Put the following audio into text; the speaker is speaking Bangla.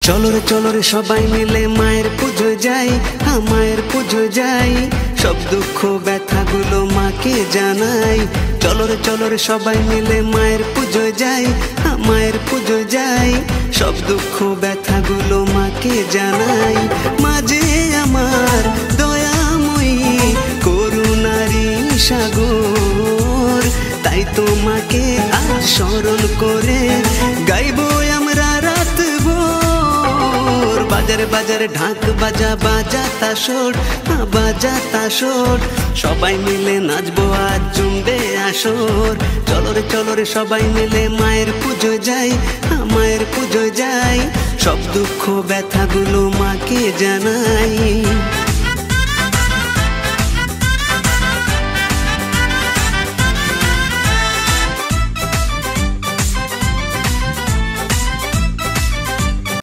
চলো রে সবাই মিলে মায়ের পুজো যাই, হ্যাঁ মায়ের পুজো যাই, সব দুঃখ ব্যথাগুলো মাকে জানাই। চলো রে সবাই মিলে মায়ের পুজো যাই, হ্যাঁ মায়ের পুজো যাই, সব দুঃখ ব্যথাগুলো মাকে জানাই। মাঝে আমার দয়াময়ী করুণারি সাগর, তাই তোমাকে আজ স্মরণ করে গাইবো আমরা রাত ভোর। বাজারে ঢাক বাজা বাজা তাসর, বাজা তাসর, সবাই মিলে নাচবো আজ জমবে আসর। চলো রে সবাই মিলে মায়ের পুজো যাই, মায়ের পুজো যাই, সব দুঃখ ব্যথাগুলো মাকে জানাই।